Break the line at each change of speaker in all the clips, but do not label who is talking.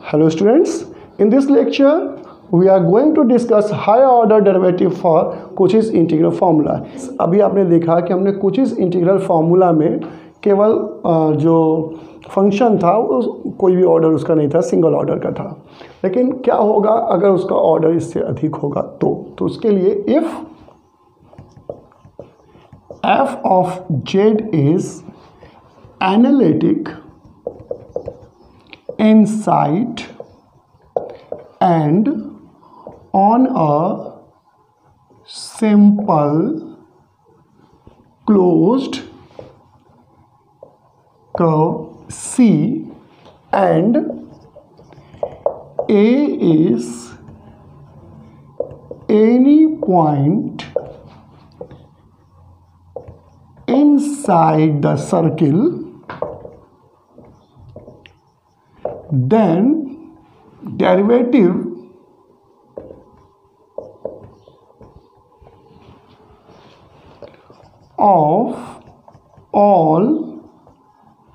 Hello students, in this lecture we are going to discuss higher order derivative for Cauchy's integral formula। अभी आपने देखा कि हमने Cauchy's integral formula में केवल जो फंक्शन था वो कोई भी ऑर्डर उसका नहीं था, सिंगल ऑर्डर का था। लेकिन क्या होगा अगर उसका ऑर्डर इससे अधिक होगा तो उसके लिए if f of z is analytic in sight and on a simple closed curve C and A is any point inside the circle, then derivative of all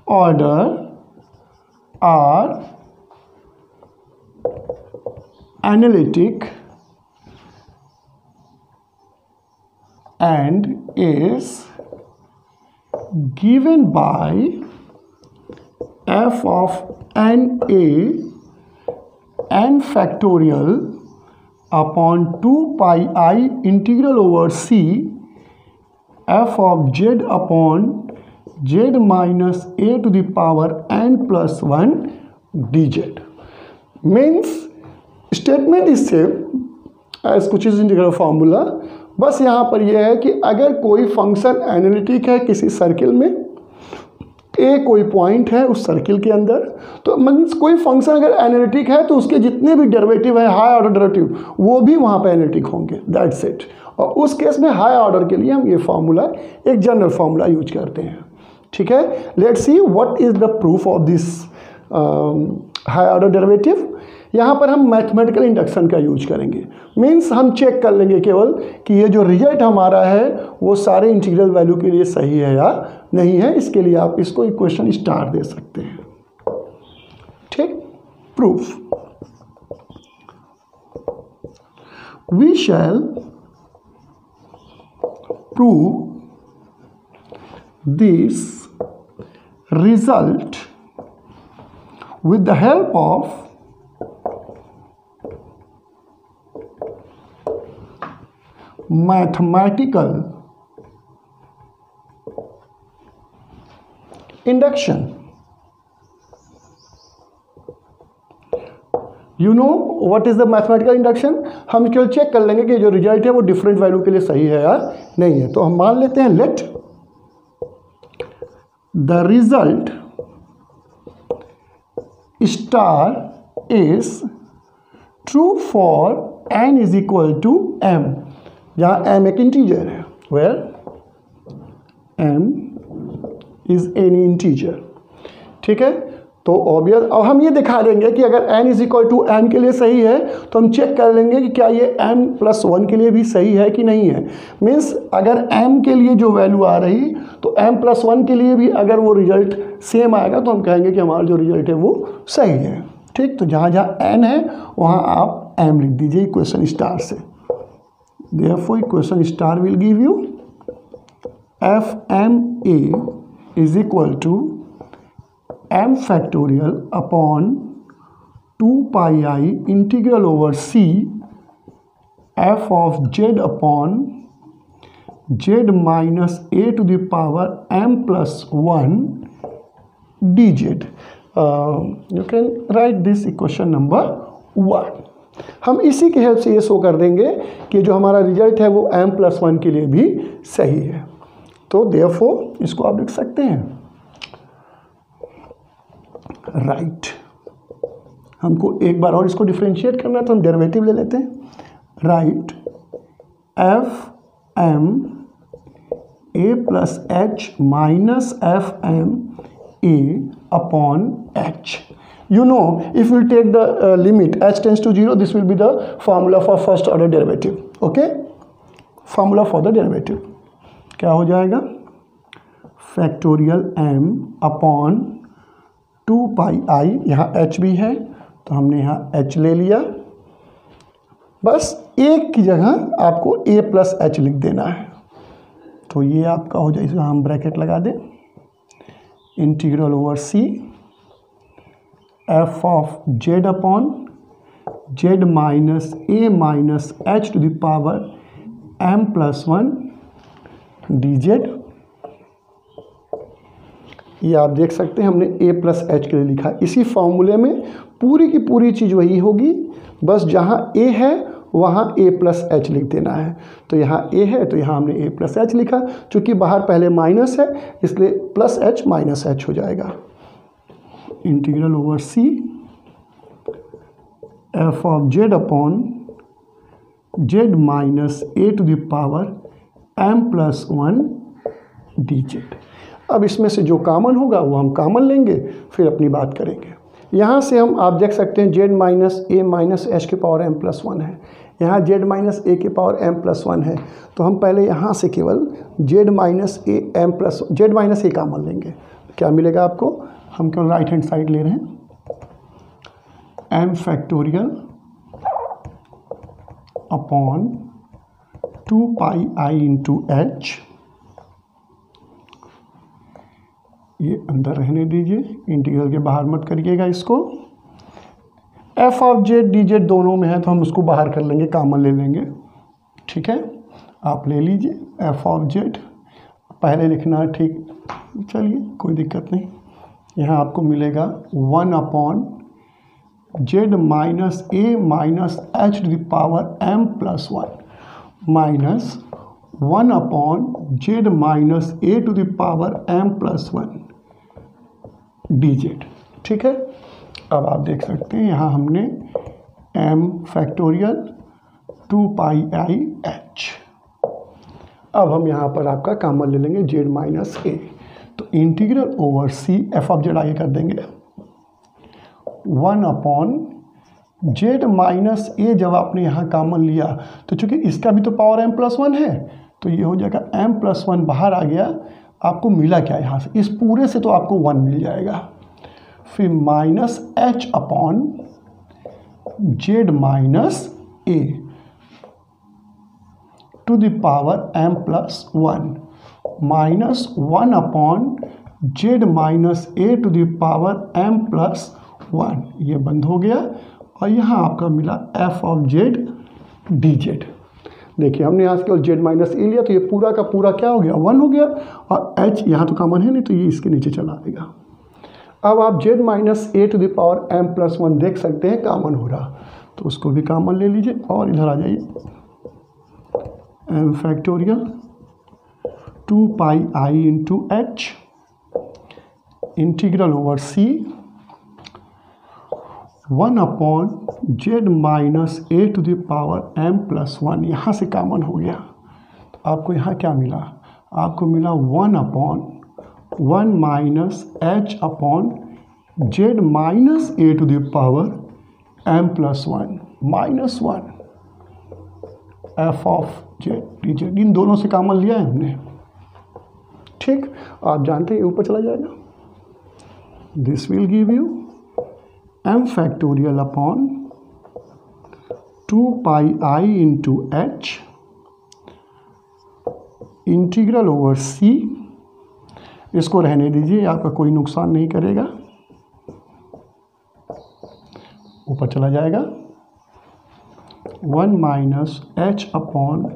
order are analytic and is given by f of n(a) n factorial upon 2 pi I integral over c f of z upon z minus a to the power n plus 1 dz। Means statement is same as Cauchy's integral formula, बस यहाँ पर यह है कि अगर कोई function analytic है किसी सर्किल में, ए कोई पॉइंट है उस सर्किल के अंदर, तो मीन्स कोई फंक्शन अगर एनालिटिक है तो उसके जितने भी डेरिवेटिव है हाई ऑर्डर डेरिवेटिव वो भी वहाँ पे एनालिटिक होंगे, दैट्स इट। और उस केस में हाई ऑर्डर के लिए हम ये फार्मूला एक जनरल फार्मूला यूज करते हैं। ठीक है, let's see what is the proof of this high order derivative. यहाँ पर हम मैथमेटिकल इंडक्शन का यूज करेंगे। मीन्स हम चेक कर लेंगे केवल कि ये जो रिजल्ट हमारा है वो सारे इंटीग्रल वैल्यू के लिए सही है या नहीं है। इसके लिए आप इसको इक्वेशन स्टार दे सकते हैं। ठीक, proof we shall prove this result with the help of mathematical induction। You know what is the mathematical induction? हम केवल चेक कर लेंगे कि जो रिजल्ट है वो डिफरेंट वैल्यू के लिए सही है या नहीं है। तो हम मान लेते हैं let the result star is true for n is equal to m, जहाँ m एक इंटीजर है, where m is any integer। ठीक है, तो ऑब्वियस अब हम ये दिखा देंगे कि अगर n is equal to m के लिए सही है तो हम चेक कर लेंगे कि क्या ये m प्लस 1 के लिए भी सही है कि नहीं है। मीन्स अगर m के लिए जो वैल्यू आ रही तो m प्लस 1 के लिए भी अगर वो रिजल्ट सेम आएगा तो हम कहेंगे कि हमारा जो रिजल्ट है वो सही है। ठीक, तो जहाँ जहाँ n है वहाँ आप m लिख दीजिए इक्वेशन स्टार से। Therefore equation star will give you f(m)a is equal to m factorial upon 2 pi I integral over c f of z upon z minus a to the power m plus 1 dz। You can write this equation number 1। हम इसी के help से ये show कर देंगे कि जो हमारा रिजल्ट है वो m प्लस 1 के लिए भी सही है। तो देयरफॉर इसको आप लिख सकते हैं राइट। हमको एक बार और इसको डिफरेंशिएट करना है तो हम डेरिवेटिव ले लेते हैं। Right F M A plus H minus F M A upon H. You know, if we take the limit h tends to 0, this will be the formula for first order derivative. Okay, formula for the derivative क्या हो जाएगा, factorial m upon 2 pi i, यहाँ h भी है तो हमने यहाँ h ले लिया, बस एक की जगह आपको a प्लस एच लिख देना है। तो ये आपका हो जाए, इसमें हम ब्रैकेट लगा दें, integral over c f of z upon z minus a minus h to the power m plus 1 dz। ये आप देख सकते हैं हमने a प्लस एच के लिए लिखा। इसी फॉर्मूले में पूरी की पूरी चीज़ वही होगी, बस जहाँ a है वहाँ a प्लस एच लिख देना है। तो यहाँ a है तो यहाँ हमने a प्लस एच लिखा, चूँकि बाहर पहले माइनस है इसलिए प्लस एच माइनस एच हो जाएगा। Integral over c f of z upon z minus a to the power m plus 1 dz। अब इसमें से जो कॉमन होगा वो हम कॉमन लेंगे, फिर अपनी बात करेंगे। यहाँ से हम आप देख सकते हैं z minus a minus H के पावर m प्लस 1 है, यहाँ z माइनस a के पावर m प्लस 1 है। तो हम पहले यहाँ से केवल z minus a m plus z minus a common लेंगे। क्या मिलेगा आपको? हम केवल राइट हैंड साइड ले रहे हैं, m factorial upon 2 pi i into H, ये अंदर रहने दीजिए, इंटीग्रल के बाहर मत करिएगा इसको। f ऑफ z dz दोनों में है तो हम उसको बाहर कर लेंगे, कॉमन ले लेंगे, ठीक है। आप ले लीजिए f ऑफ z, पहले लिखना है, ठीक, चलिए कोई दिक्कत नहीं। यहाँ आपको मिलेगा 1 upon z minus a minus h to the power m plus 1 minus 1 upon z minus a to the power m plus 1 dz, ठीक है। अब आप देख सकते हैं यहाँ हमने m factorial 2 pi i h। अब हम यहाँ पर आपका कॉमन ले लेंगे z माइनस a, तो integral over c f of z आगे कर देंगे 1 अपॉन z माइनस a। जब आपने यहाँ कॉमन लिया तो चूंकि इसका भी तो पावर m प्लस 1 है तो ये हो जाएगा m प्लस 1 बाहर आ गया। आपको मिला क्या यहाँ से? इस पूरे से तो आपको 1 मिल जाएगा, फिर minus h upon z minus a to the power m plus 1 minus 1 upon z minus a to the power m plus 1। ये बंद हो गया और यहाँ आपका मिला f ऑफ z dz। देखिए हमने यहाँ से केवल z माइनस a लिया तो ये पूरा का पूरा क्या हो गया? 1 हो गया, और h यहाँ तो कॉमन है नहीं तो ये इसके नीचे चला आएगा। अब आप z minus a to the power m plus 1 देख सकते हैं कॉमन हो रहा, तो उसको भी कॉमन ले लीजिए और इधर आ जाइए, m factorial 2 pi i into h integral over c 1 upon z minus a to the power m plus 1। यहाँ से कॉमन हो गया तो आपको यहाँ क्या मिला? आपको मिला 1 upon 1 minus h upon z minus a to the power m plus 1 minus 1 f of z dz। इन दोनों से कॉमन लिया है हमने, ठीक। आप जानते हैं ऊपर चला जाएगा, this will give you m factorial upon 2 pi i into h integral over c। इसको रहने दीजिए, आपका कोई नुकसान नहीं करेगा, ऊपर चला जाएगा 1 minus h upon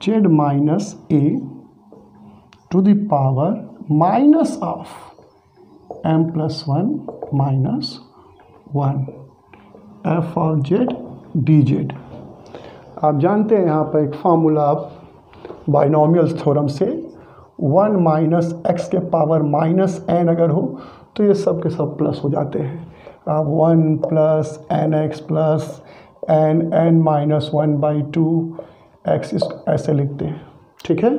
z minus a to the power minus of m plus 1 minus 1 f of z dz। आप जानते हैं यहाँ पर एक फार्मूला आप बाइनोमियल थ्योरम से 1 माइनस एक्स के पावर माइनस n अगर हो तो ये सब के सब प्लस हो जाते हैं। आप 1 plus n x plus n minus 1/2 x ऐसे लिखते हैं, ठीक है,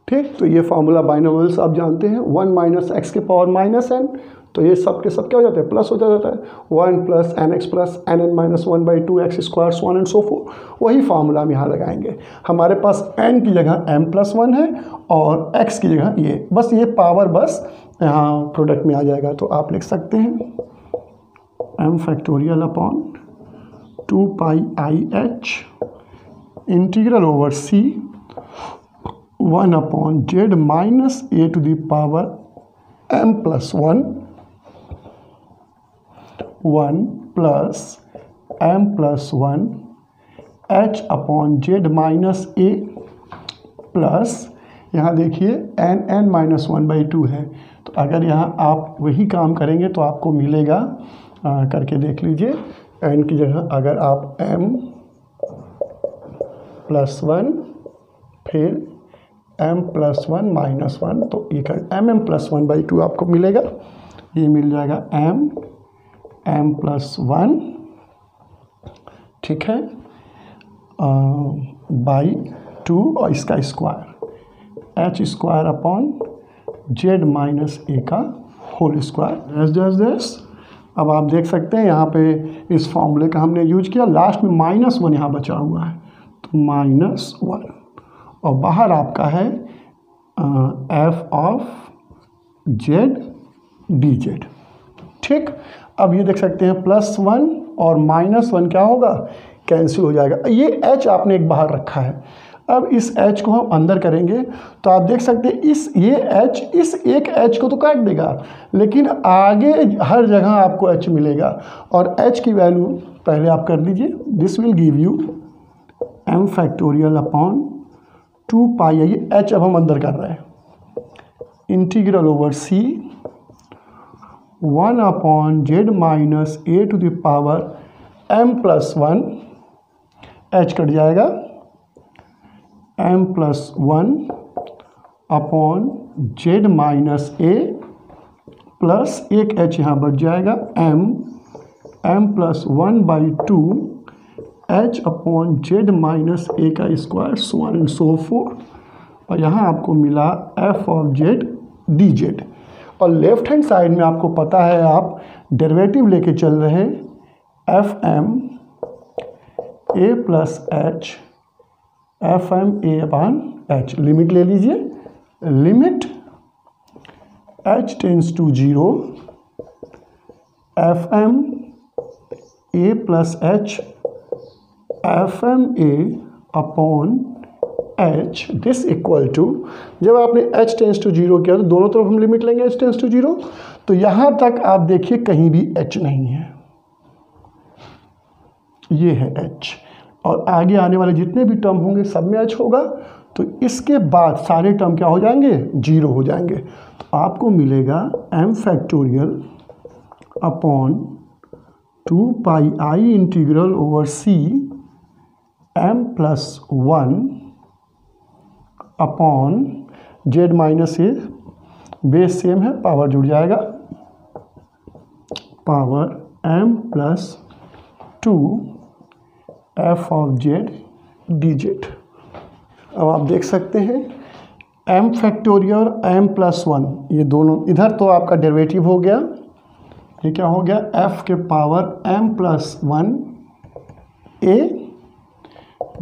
ठीक। तो ये फार्मूला बाइनोमियल्स आप जानते हैं, 1 माइनस एक्स के पावर माइनस n, तो ये सब के सब क्या हो जाता है? प्लस हो जाता है। 1 plus n x plus n minus 1/2 x square so on and so forth. वही फार्मूला हम यहाँ लगाएंगे। हमारे पास n की जगह m प्लस 1 है और x की जगह ये, बस ये पावर बस यहाँ प्रोडक्ट में आ जाएगा। तो आप लिख सकते हैं m factorial upon 2 pi i h integral over c 1 upon Z minus A to the power m plus 1 plus m plus 1 h upon Z minus A plus यहाँ देखिए n माइनस 1/2 है। तो अगर यहाँ आप वही काम करेंगे तो आपको मिलेगा, करके देख लीजिए, n की जगह अगर आप m प्लस 1 फिर m प्लस 1 माइनस 1 तो ये कर m प्लस 1/2 आपको मिलेगा। ये मिल जाएगा m प्लस 1, ठीक है, बाई 2 और इसका square h square upon Z minus A का होल स्क्वायर जैस। अब आप देख सकते हैं यहाँ पे इस फॉर्मूले का हमने यूज किया, लास्ट में -1 यहाँ बचा हुआ है तो -1 और बाहर आपका है f of Z D z, ठीक। अब ये देख सकते हैं +1 और -1 क्या होगा, कैंसिल हो जाएगा। ये h आपने एक बाहर रखा है, अब इस h को हम अंदर करेंगे तो आप देख सकते हैं ये h इस एक h को तो काट देगा, लेकिन आगे हर जगह आपको h मिलेगा और h की वैल्यू पहले आप कर लीजिए। This will give you m factorial upon 2 pi, ये h अब हम अंदर कर रहे हैं, integral over c 1 upon Z minus A to the power m plus 1, h cut जाएगा, m plus 1 upon Z minus ए प्लस एक h यहाँ बढ़ जाएगा m plus 1/2 h upon Z minus A का स्क्वायर, so on and so forth. और यहाँ आपको मिला f of Z D z. और लेफ्ट हैंड साइड में आपको पता है आप डेरिवेटिव लेके चल रहे f M A plus h f M A upon h. Limit ले लीजिए, limit h tends to 0 f M A plus h f M A upon h this equal to, जब आपने h टेंस टू 0 किया तो दोनों तरफ हम limit लेंगे h टेंस टू 0, तो यहाँ तक आप देखिए कहीं भी h नहीं है, ये है h और आगे आने वाले जितने भी टर्म होंगे सब में h होगा, तो इसके बाद सारे टर्म क्या हो जाएंगे, 0 हो जाएंगे। तो आपको मिलेगा m factorial upon 2 pi I integral over c m plus 1 upon Z minus A, base same है, पावर जुड़ जाएगा, power m plus 2 f of Z D Z. अब आप देख सकते हैं m फैक्टोरियल और m प्लस 1, ये दोनों इधर तो आपका डेरिवेटिव हो गया, ये क्या हो गया, f के power m plus 1 a,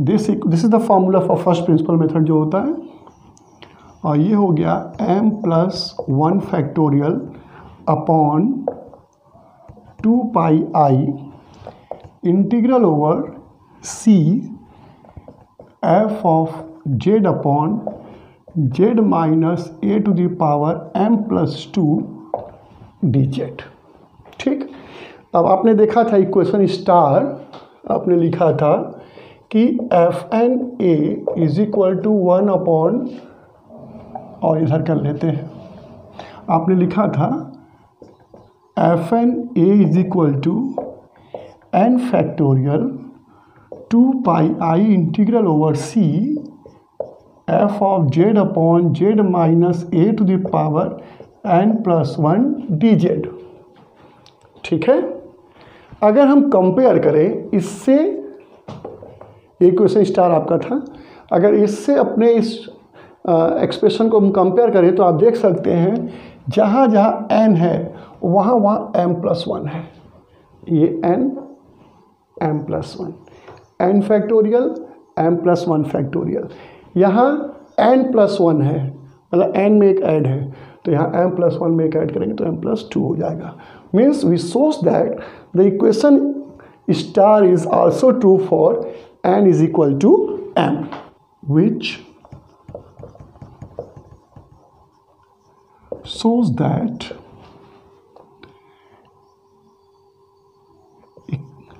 this is the formula for first principle method जो होता है, और ये हो गया m plus 1 factorial upon 2 pi I integral over c f of z upon Z minus A to the power m plus 2 d z, ठीक। अब आपने देखा था इक्वेशन स्टार, आपने लिखा था कि f N a is equal to 1 upon, और इधर कर लेते हैं, आपने लिखा था f N a is equal to n factorial 2 pi I integral over c f of z upon Z minus A to the power n plus 1 d z, ठीक है। अगर हम कंपेयर करें इससे, इक्वेशन स्टार आपका था, अगर इससे अपने इस एक्सप्रेशन को हम कंपेयर करें तो आप देख सकते हैं जहाँ जहाँ n है वहाँ वहाँ m प्लस 1 है, ये n m plus 1, n factorial m plus 1 factorial, यहाँ n प्लस 1 है, मतलब n में एक ऐड है, तो यहाँ m प्लस 1 में एक ऐड करेंगे तो m प्लस 2 हो जाएगा। means we shows that the equation star is also true for n is equal to m, which shows that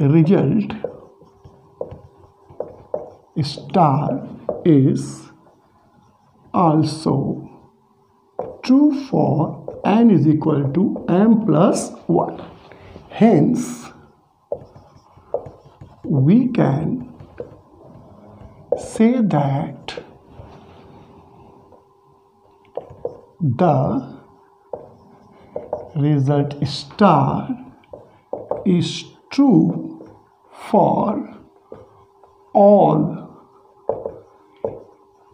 result star is also true for n is equal to m plus 1. Hence, we can say that the result star is true for all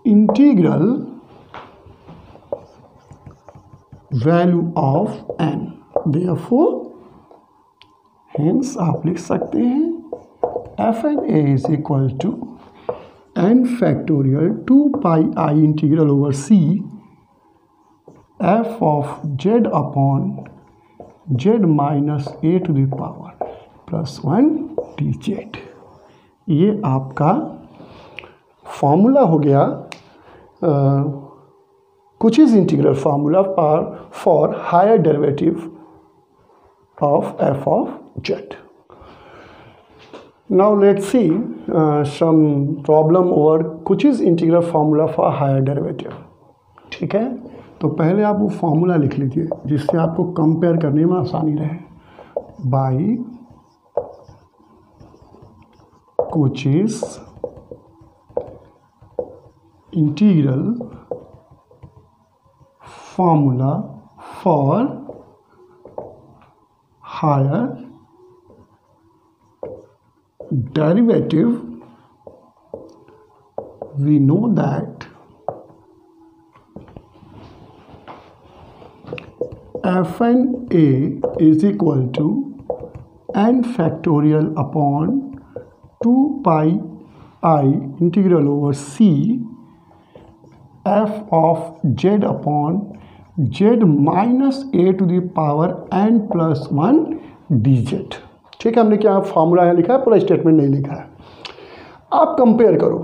integral value of n. Therefore, hence आप लिख सकते हैं f N a is equal to n factorial 2 pi I integral over c f of z upon z minus a to the power plus 1 dz. ये आपका formula हो गया Cauchy's integral formula for higher derivative of f of z. Now let's see some problem over Cauchy's integral formula for higher derivative. ठीक है, तो पहले आप वो फॉर्मूला लिख लीजिए जिससे आपको कंपेयर करने में आसानी रहे. By Cauchy's integral formula for higher derivative, we know that fn a is equal to n factorial upon 2 pi I integral over c f of z upon z minus a to the power n plus 1 dz. ठीक है, हमने क्या formula यहाँ लिखा है, पूरा statement नहीं लिखा है. आप कंपेयर करो.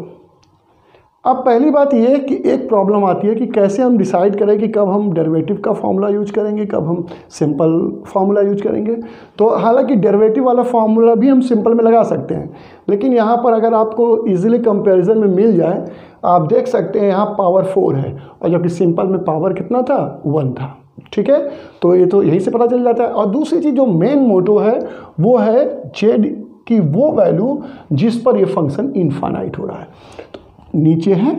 अब पहली बात ये है कि एक प्रॉब्लम आती है कि कैसे हम डिसाइड करें कि कब हम डेरिवेटिव का फार्मूला यूज करेंगे, कब हम सिंपल फार्मूला यूज करेंगे. तो हालांकि डेरिवेटिव वाला फार्मूला भी हम सिंपल में लगा सकते हैं, लेकिन यहाँ पर अगर आपको इजीली कंपैरिजन में मिल जाए, आप देख सकते हैं यहाँ पावर 4 है और जबकि सिंपल में पावर कितना था, 1 था. ठीक है, तो ये तो यहीं से पता चल जाता है. और दूसरी चीज़ जो मेन मोटो है वो है जेड की वो वैल्यू जिस पर ये फंक्शन इनफाइनाइट हो रहा है. तो नीचे है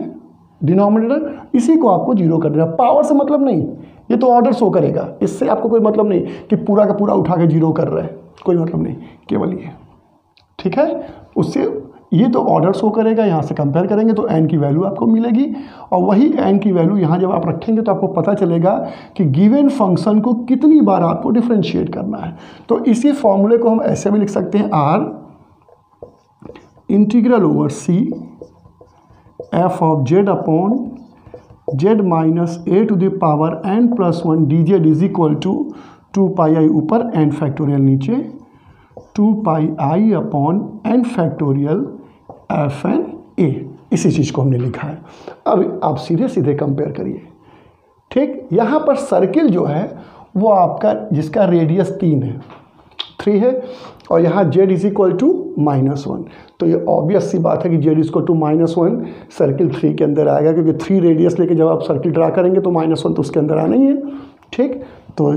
डिनोमिनेटर, इसी को आपको जीरो कर देना. पावर से मतलब नहीं, ये तो ऑर्डर शो करेगा, इससे आपको कोई मतलब नहीं कि पूरा का पूरा उठा के जीरो कर रहे हैं, कोई मतलब नहीं, केवल ये. ठीक है, उससे ये तो ऑर्डर शो करेगा. यहाँ से कंपेयर करेंगे तो n की वैल्यू आपको मिलेगी और वही n की वैल्यू यहाँ जब आप रखेंगे तो आपको पता चलेगा कि गिवन फंक्शन को कितनी बार आपको डिफरेंशिएट करना है. तो इसी फॉर्मूले को हम ऐसे भी लिख सकते हैं, r integral over c f of z upon z minus a to the power n plus 1 dz is equal to 2 pi I ऊपर n फैक्टोरियल नीचे 2 pi I upon n factorial F N A. इसी चीज़ को हमने लिखा है. अब आप सीधे सीधे कंपेयर करिए. ठीक, यहाँ पर सर्किल जो है वो आपका जिसका रेडियस 3 है और यहाँ z इज इक्वल टू -1. तो ये ऑब्वियस सी बात है कि z इक्वल टू -1 सर्किल 3 के अंदर आएगा, क्योंकि 3 रेडियस लेके जब आप सर्किल ड्रा करेंगे तो -1 तो उसके अंदर आना ही है. ठीक, तो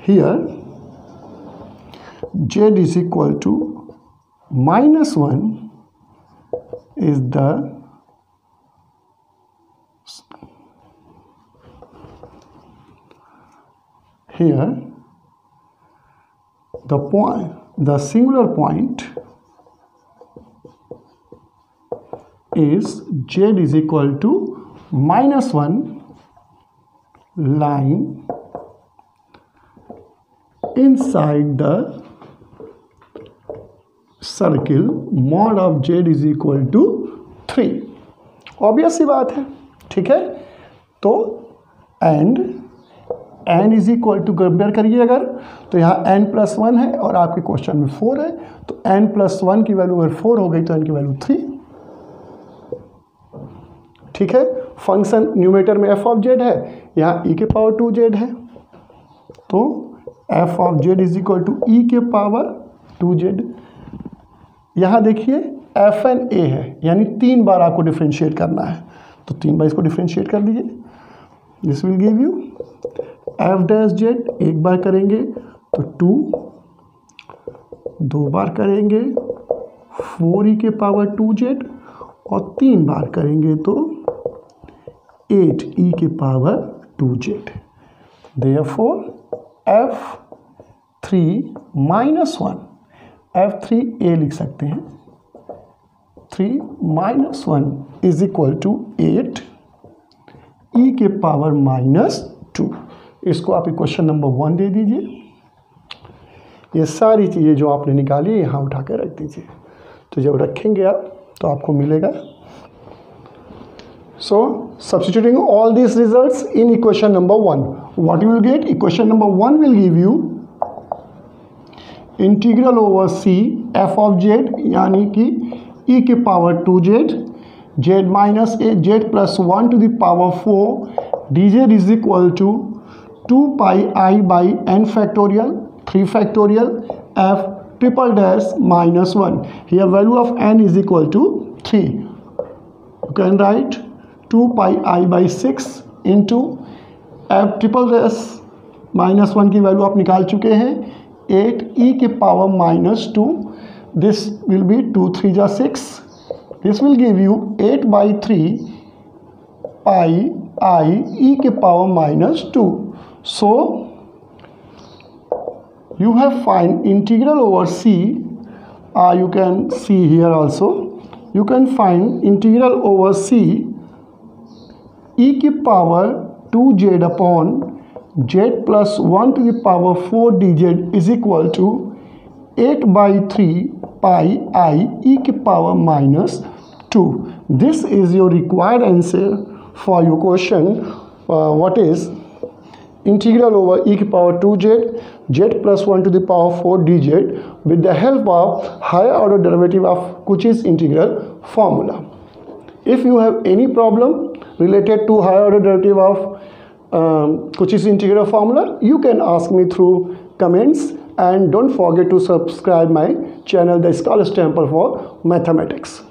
here z is equal to -1 is the here the singular point is z is equal to -1 lying inside the circle mod of z is equal to 3. Obvious सी बात है. ठीक है, तो and n is equal to compare करिए अगर, तो यहाँ n+1 है और आपके क्वेश्चन में 4 है, तो n+1 की वैल्यू अगर 4 हो गई तो n की वैल्यू 3। ठीक है, फंक्शन न्यूमरेटर में f ऑफ z है, यहाँ e के पावर 2z है, तो f of z is equal to e के पावर 2z। यहाँ देखिए fn a है, यानी 3 बार आपको डिफ्रेंशिएट करना है, तो 3 बार इसको डिफ्रेंशिएट कर दीजिए। This will give you f dash z, एक बार करेंगे तो 2, 2 बार करेंगे 4e के पावर 2z, और 3 बार करेंगे तो 8e के power 2z। Therefore f3 minus 1, f3a लिख सकते हैं, 3 minus 1 is equal to 8 e के पावर -2। इसको आप क्वेश्चन नंबर 1 दे दीजिए। ये सारी चीज़ें जो आपने निकाली यहाँ उठा कर रख दीजिए, तो जब रखेंगे आप तो आपको मिलेगा। So substituting all these results in equation number 1, what you will get? Equation number 1 will give you integral over c f of z, यानी कि e के power 2z, z minus a, z plus 1 to the power 4 dz is equal to 2 pi i by n factorial 3 factorial f triple dash -1। Here value of n is equal to 3। You can write 2 pi i by 6 into f triple dash -1 की value आप निकाल चुके हैं, 8 e के power -2। This will be 2 3 जा 6। This will give you 8/3 pi i e के power -2। So you have find integral over c, you can see here also, you can find integral over c e की power 2z upon z plus 1 to the power 4 dz is equal to 8/3 pi I e की power -2. This is your required answer for your question. What is integral over e की power 2z, z plus 1 to the power 4 dz with the help of higher order derivative of Cauchy's integral formula. If you have any problem related to higher order derivative of Cauchy's integral formula, you can ask me through comments, and don't forget to subscribe my channel, The Scholar's Temple for Mathematics.